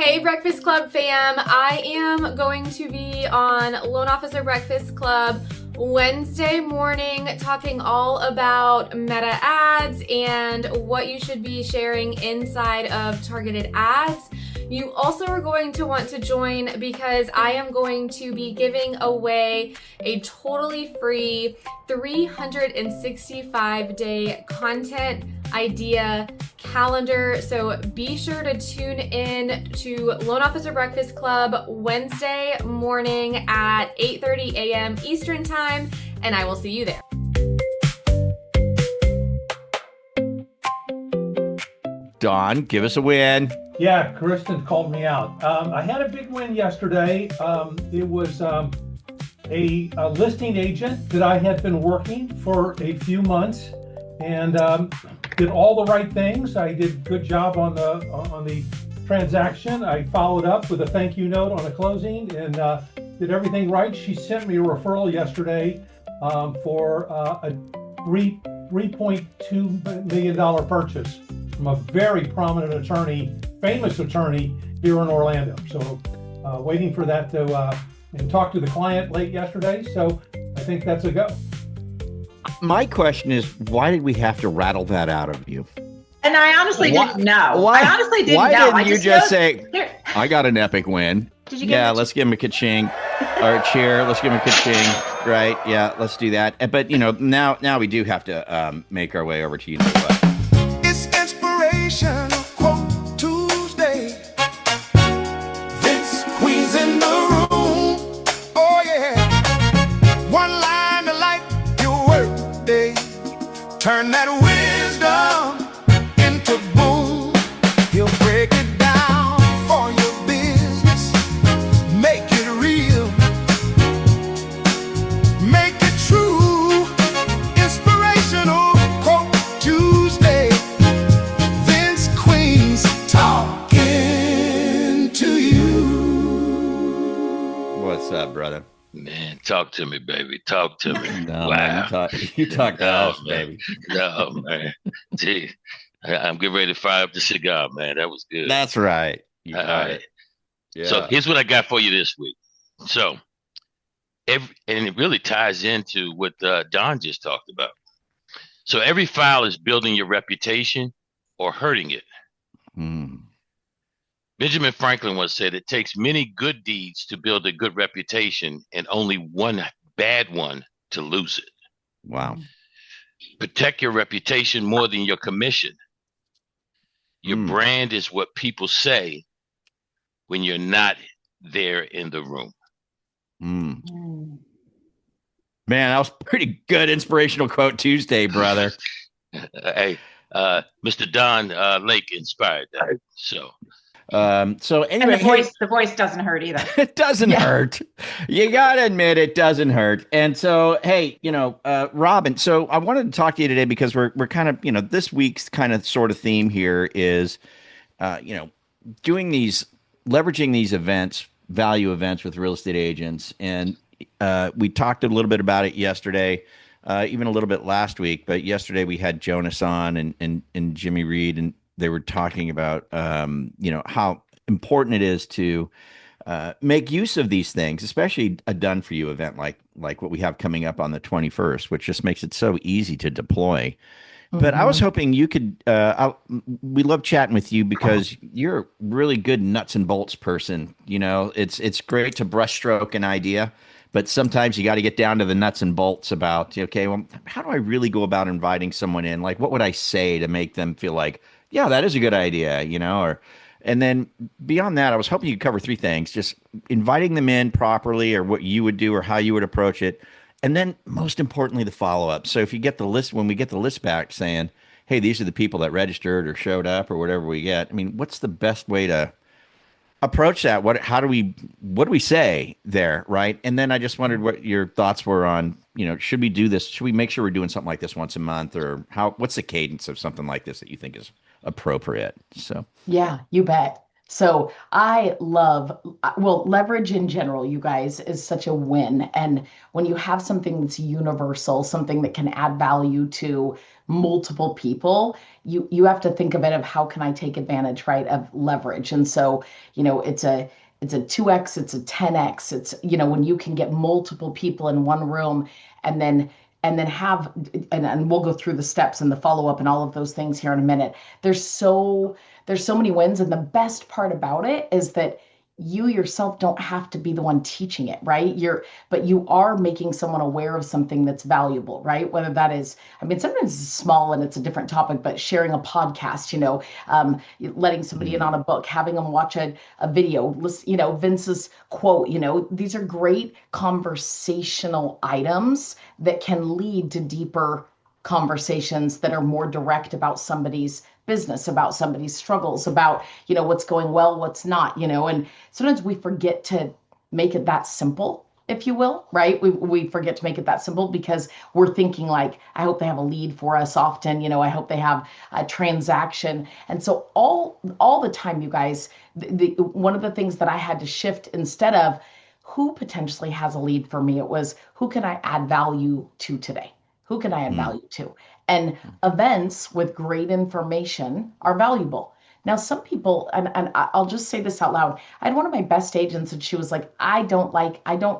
Hey Breakfast Club fam, I am going to be on Loan Officer Breakfast Club Wednesday morning talking all about meta ads and what you should be sharing inside of targeted ads. You also are going to want to join because I am going to be giving away a totally free 365-day content idea calendar. So be sure to tune in to Loan Officer Breakfast Club Wednesday morning at 8:30 a.m. Eastern Time, and I will see you there. Don, give us a win. Yeah, Kristen called me out. I had a big win yesterday. It was a listing agent that I had been working for a few months and did all the right things. I did a good job on the transaction. I followed up with a thank you note on the closing and did everything right. She sent me a referral yesterday for a $3.2 million purchase from a very prominent attorney, famous attorney here in Orlando. So waiting for that to, and talked to the client late yesterday. So I think that's a go. My question is, why did we have to rattle that out of you? And I honestly didn't know. Why, I honestly didn't know. Why didn't I you just say, I got an epic win? Did you get Yeah, let's give him a ka-ching. Or a cheer. Let's give him a ka-ching. Right. Yeah, let's do that. But, you know, now we do have to make our way over to you know what. It's inspiration, quote Tuesday. Vince Queen's in the room. Oh, yeah. One line to light your work day. Turn that wisdom into boom. He'll break it down for your business. Make it real. Make it true. Inspirational quote Tuesday. Vince Queen's talking to you. What's up, brother? Man, talk to me, baby. Talk to me. No, Wow. man, you talk to us, man. baby. No, man. Gee, I'm getting ready to fire up the cigar, man. That was good. That's right. You All got right. it. Yeah. So here's what I got for you this week. So, and it really ties into what Don just talked about. So every file is building your reputation or hurting it. Hmm. Benjamin Franklin once said, it takes many good deeds to build a good reputation and only one bad one to lose it. Wow. Protect your reputation more than your commission. Your brand is what people say when you're not there in the room. Man, that was pretty good inspirational quote Tuesday, brother. Hey, Mr. Don Lake inspired that. So Anyway, and the voice doesn't hurt either. it doesn't hurt. You gotta admit it doesn't hurt. And so, hey, Robyn, so I wanted to talk to you today because we're kind of, this week's kind of sort of theme here is, leveraging these events, value events with real estate agents. And we talked a little bit about it yesterday, even a little bit last week, but yesterday we had Jonas on and Jimmy Reed, and they were talking about, how important it is to make use of these things, especially a done for you event like what we have coming up on the 21st, which just makes it so easy to deploy. But I was hoping you could, we love chatting with you because you're a really good nuts and bolts person. It's great to brushstroke an idea, but sometimes you got to get down to the nuts and bolts about, okay, well, how do I really go about inviting someone in? Like, what would I say to make them feel like, yeah, that is a good idea, and then beyond that, I was hoping you could cover three things: just inviting them in properly, or what you would do, or how you would approach it, and then most importantly, the follow up. So if you get the list, when we get the list back saying, hey, these are the people that registered or showed up or whatever we get, I mean, what's the best way to approach that? What do we say there, right? And then I just wondered what your thoughts were on, should we do this? Should we make sure we're doing something like this once a month, or what's the cadence of something like this that you think is appropriate? So Yeah, you bet. So I love, well, leverage in general, you guys, is such a win. And when you have something that's universal, something that can add value to multiple people, you have to think of it of how can I take advantage, right, of leverage. And so, it's a 2x, it's a 10x. It's, when you can get multiple people in one room and then have and we'll go through the steps and the follow up and all of those things here in a minute. There's so many wins, and the best part about it is that you yourself don't have to be the one teaching it, right? But you are making someone aware of something that's valuable, right? Whether that is, I mean, sometimes it's small and it's a different topic, but sharing a podcast, letting somebody in on a book, having them watch a video, listen, Vince's quote, these are great conversational items that can lead to deeper conversations that are more direct about somebody's business, about somebody's struggles, about, what's going well, what's not, and sometimes we forget to make it that simple, if you will, right? We forget to make it that simple because we're thinking like, I hope they have a lead for us often, I hope they have a transaction. And so all the time, you guys, one of the things that I had to shift, instead of who potentially has a lead for me, it was who can I add value to today? Who can I add value to? And events with great information are valuable. Now, some people, and I'll just say this out loud. I had one of my best agents, and she was like, I don't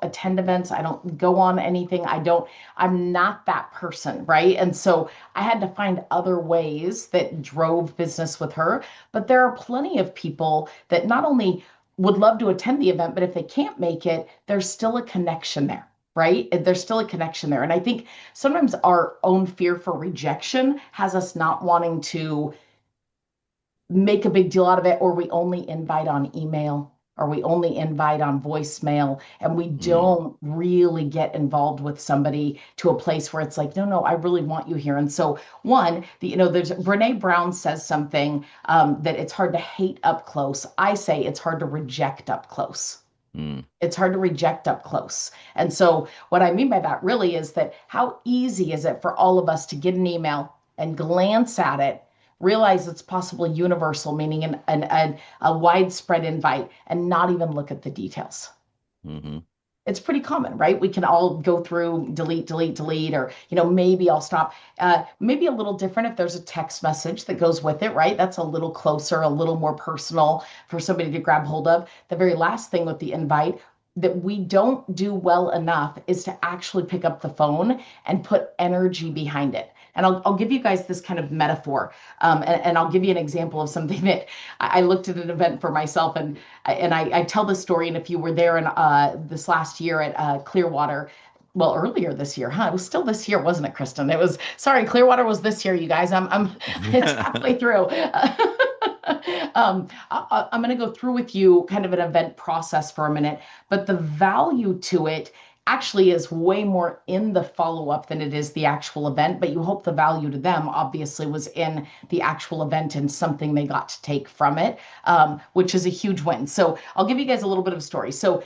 attend events. I don't go on anything. I'm not that person, right? And so I had to find other ways that drove business with her. But there are plenty of people that not only would love to attend the event, but if they can't make it, there's still a connection there, right? There's still a connection there. And I think sometimes our own fear for rejection has us not wanting to make a big deal out of it, or we only invite on email, or we only invite on voicemail, and we don't really get involved with somebody to a place where it's like, no, I really want you here. And so there's Brene Brown says something that it's hard to hate up close. I say it's hard to reject up close. It's hard to reject up close. And so what I mean by that really is that how easy is it for all of us to get an email and glance at it, realize it's possibly universal, meaning a widespread invite, and not even look at the details. It's pretty common, right? We can all go through delete, or, maybe I'll stop. Maybe a little different if there's a text message that goes with it, right? That's a little closer, a little more personal for somebody to grab hold of. The very last thing with the invite that we don't do well enough is to actually pick up the phone and put energy behind it. And I'll give you guys this kind of metaphor, and I'll give you an example of something that I looked at an event for myself, and I tell this story. And if you were there in this last year at Clearwater, well, earlier this year, It was still this year, wasn't it, Kristen? It was, sorry, Clearwater was this year, you guys. It's halfway through. I'm going to go through with you kind of an event process for a minute, but the value to it actually is way more in the follow-up than it is the actual event, but you hope the value to them obviously was in the actual event and something they got to take from it, which is a huge win. So I'll give you guys a little bit of a story. So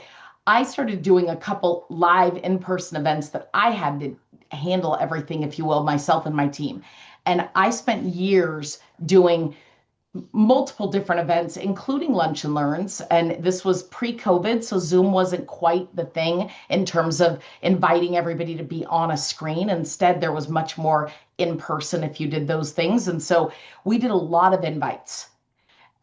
I started doing a couple live in-person events that I had to handle everything, if you will, myself and my team. And I spent years doing multiple different events, including lunch and learns. And this was pre-COVID, so Zoom wasn't quite the thing in terms of inviting everybody to be on a screen. Instead, there was much more in person if you did those things. And so we did a lot of invites.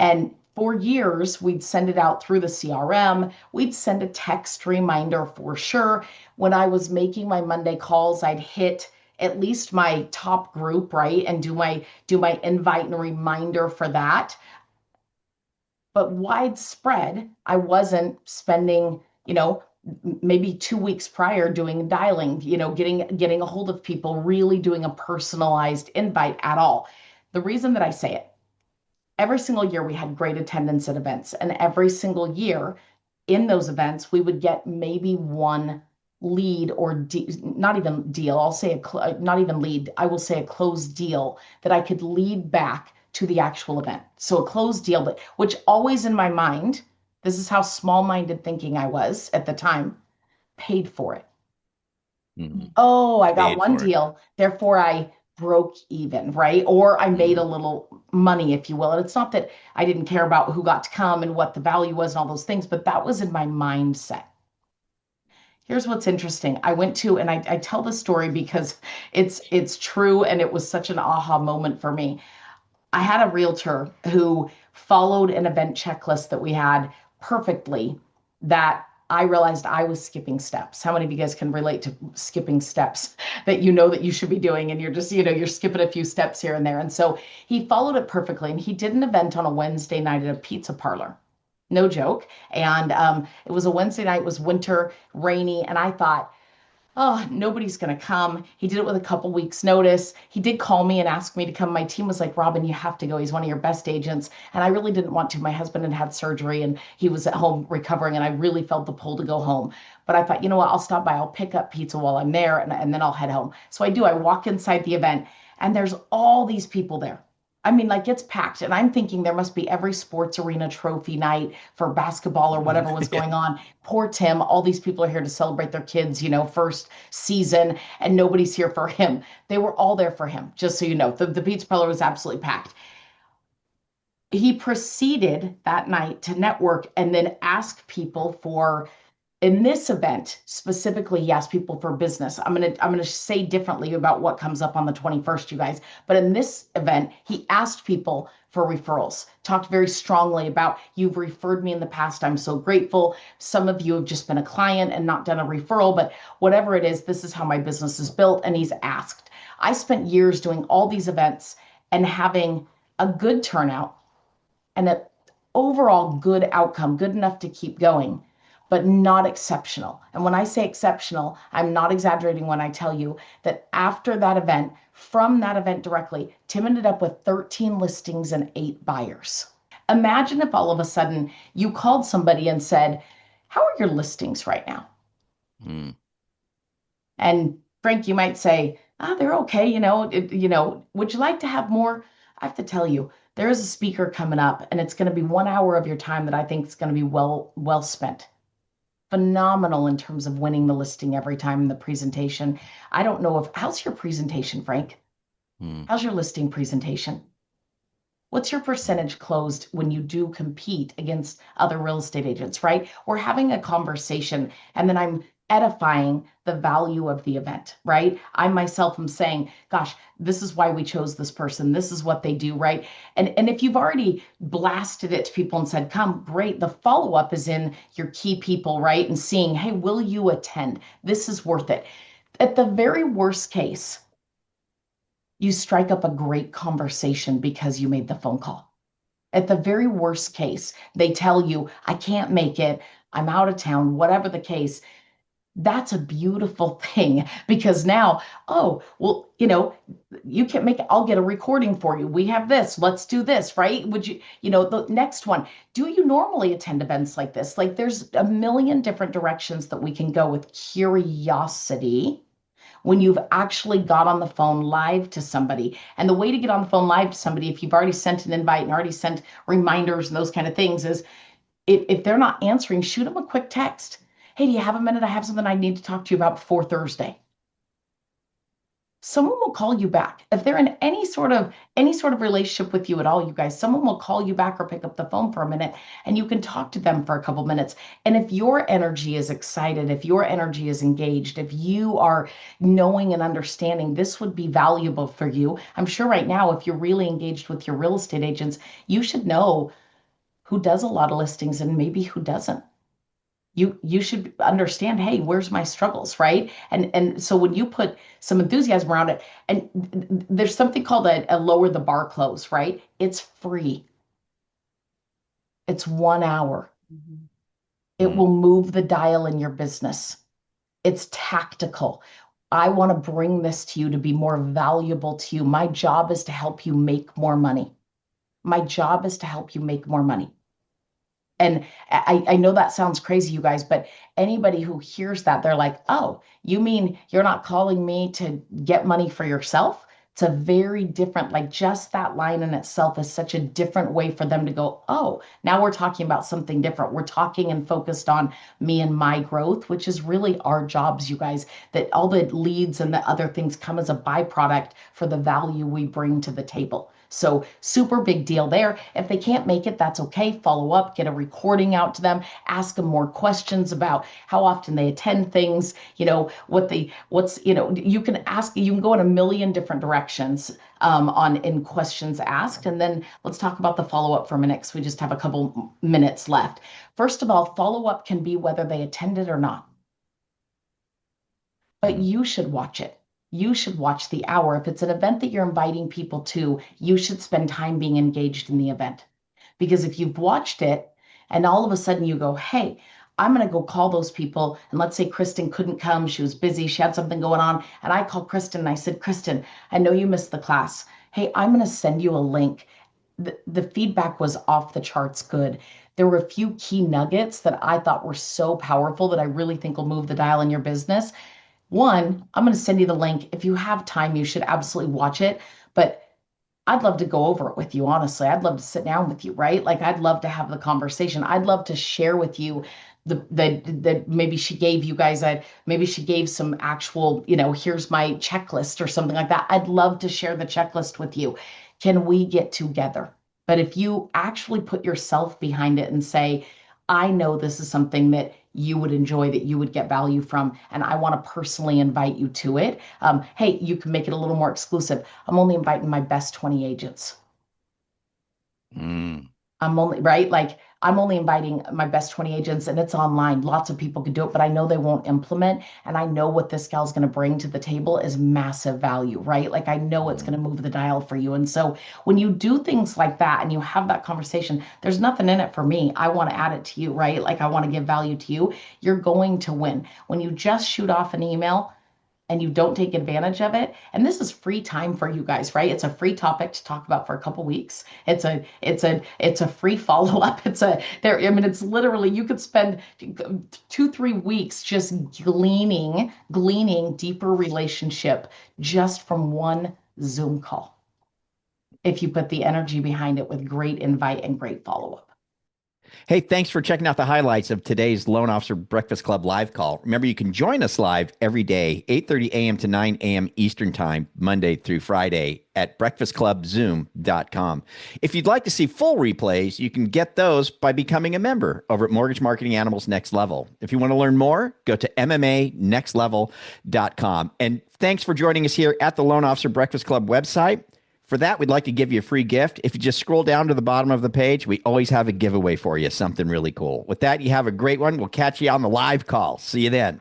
And for years, we'd send it out through the CRM. We'd send a text reminder for sure. When I was making my Monday calls, I'd hit at least my top group, right? And do my invite and reminder for that. But widespread, I wasn't spending, maybe 2 weeks prior doing dialing, getting a hold of people, really doing a personalized invite at all. The reason that I say it, every single year we had great attendance at events, and every single year in those events, we would get maybe one lead or not even deal. I'll say not even lead. I will say a closed deal that I could lead back to the actual event. So a closed deal, but which always in my mind, this is how small-minded thinking I was at the time, paid for it. Oh, I got one deal, therefore I broke even, right? Or I made a little money, if you will. And it's not that I didn't care about who got to come and what the value was and all those things, but that was in my mindset. Here's what's interesting. I went to, and I tell this story because it's true, and it was such an aha moment for me. I had a realtor who followed an event checklist that we had perfectly, that I realized I was skipping steps. How many of you guys can relate to skipping steps that you know that you should be doing, and you're just, you're skipping a few steps here and there. And so he followed it perfectly, and he did an event on a Wednesday night at a pizza parlor. No joke. And it was a Wednesday night, it was winter, rainy, and I thought, oh, nobody's going to come. He did it with a couple weeks notice. He did call me and ask me to come. My team was like, Robyn, you have to go. He's one of your best agents. And I really didn't want to. My husband had had surgery and he was at home recovering, and I really felt the pull to go home. But I thought, you know what? I'll stop by. I'll pick up pizza while I'm there, and then I'll head home. So I do. I walk inside the event, and there's all these people there. I mean, like, it's packed. And I'm thinking there must be every sports arena trophy night for basketball or whatever was going on. Poor Tim. All these people are here to celebrate their kids, first season, and nobody's here for him. They were all there for him, just so you know. The pizza parlor was absolutely packed. He proceeded that night to network and then ask people for, in this event specifically, he asked people for business. I'm gonna say differently about what comes up on the 21st, you guys. But in this event, he asked people for referrals, talked very strongly about, you've referred me in the past, I'm so grateful. Some of you have just been a client and not done a referral, but whatever it is, this is how my business is built. And he's asked. I spent years doing all these events and having a good turnout and an overall good outcome, good enough to keep going, but not exceptional. And when I say exceptional, I'm not exaggerating when I tell you that after that event, from that event directly, Tim ended up with 13 listings and 8 buyers. Imagine if all of a sudden you called somebody and said, how are your listings right now? And Frank, you might say, they're okay. Would you like to have more? I have to tell you, there is a speaker coming up, and it's going to be 1 hour of your time that I think is going to be well spent. Phenomenal in terms of winning the listing every time in the presentation. I don't know how's your presentation, Frank? How's your listing presentation? What's your percentage closed when you do compete against other real estate agents, right? We're having a conversation, and then I'm edifying the value of the event, right? I myself am saying, gosh, this is why we chose this person. This is what they do, right? And if you've already blasted it to people and said, come, great. The follow-up is in your key people, right? And seeing, hey, will you attend? This is worth it. At the very worst case, you strike up a great conversation because you made the phone call. At the very worst case, they tell you, I can't make it, I'm out of town, whatever the case. That's a beautiful thing, because now, oh, well, you can't make it. I'll get a recording for you. We have this. Let's do this, right? Would you, the next one, do you normally attend events like this? Like, there's a million different directions that we can go with curiosity when you've actually got on the phone live to somebody. And the way to get on the phone live to somebody, if you've already sent an invite and already sent reminders and those kind of things, is if they're not answering, shoot them a quick text. Hey, do you have a minute? I have something I need to talk to you about before Thursday. Someone will call you back. If they're in any sort of relationship with you at all, you guys, someone will call you back or pick up the phone for a minute, and you can talk to them for a couple minutes. And if your energy is excited, if your energy is engaged, if you are knowing and understanding this would be valuable for you, I'm sure right now, if you're really engaged with your real estate agents, you should know who does a lot of listings and maybe who doesn't. You should understand, hey, where's my struggles, right? And so when you put some enthusiasm around it, and there's something called a lower the bar close, right? It's free. It's 1 hour. It will move the dial in your business. It's tactical. I want to bring this to you to be more valuable to you. My job is to help you make more money. My job is to help you make more money. And I know that sounds crazy, you guys, but anybody who hears that, they're like, oh, you mean you're not calling me to get money for yourself? It's a very different, like just that line in itself is such a different way for them to go, oh, now we're talking about something different. We're talking and focused on me and my growth, which is really our jobs, you guys, that all the leads and the other things come as a byproduct for the value we bring to the table. So super big deal there. If they can't make it, that's okay. Follow up, get a recording out to them, ask them more questions about how often they attend things, you can ask, you can go in a million different directions in questions asked. And then let's talk about the follow up for a minute, because we just have a couple minutes left. First of all, follow up can be whether they attended or not. But you should watch it. You should watch the hour. If it's an event that you're inviting people to, you should spend time being engaged in the event. Because if you've watched it and all of a sudden you go, hey, I'm going to go call those people. And let's say Kristen couldn't come. She was busy. She had something going on. And I called Kristen and I said, Kristen, I know you missed the class. Hey, I'm going to send you a link. The feedback was off the charts good. There were a few key nuggets that I thought were so powerful that I really think will move the dial in your business. One, I'm going to send you the link. If you have time, you should absolutely watch it. But I'd love to go over it with you, honestly. I'd love to sit down with you, right? Like, I'd love to have the conversation. I'd love to share with you the maybe she gave you guys maybe she gave some actual, here's my checklist or something like that. I'd love to share the checklist with you. Can we get together? But if you actually put yourself behind it and say, I know this is something that you would enjoy, that you would get value from, and I want to personally invite you to it. Hey, you can make it a little more exclusive. I'm only inviting my best 20 agents. I'm only inviting my best 20 agents, and it's online. Lots of people can do it, but I know they won't implement. And I know what this gal's going to bring to the table is massive value, right? Like, I know it's going to move the dial for you. And so when you do things like that and you have that conversation, there's nothing in it for me. I want to add it to you, right? Like, I want to give value to you. You're going to win. When you just shoot off an email and you don't take advantage of it, and this is free time for you guys, right? It's a free topic to talk about for a couple weeks. It's a free follow-up. It's literally, you could spend 2-3 weeks just gleaning deeper relationship just from one Zoom call, if you put the energy behind it with great invite and great follow-up. Hey, thanks for checking out the highlights of today's Loan Officer Breakfast Club live call. Remember, you can join us live every day, 8:30 a.m. to 9 a.m. Eastern Time, Monday through Friday at breakfastclubzoom.com. If you'd like to see full replays, you can get those by becoming a member over at Mortgage Marketing Animals Next Level. If you want to learn more, go to MMAnextlevel.com. And thanks for joining us here at the Loan Officer Breakfast Club website. For that, we'd like to give you a free gift. If you just scroll down to the bottom of the page, we always have a giveaway for you, something really cool. With that, you have a great one. We'll catch you on the live call. See you then.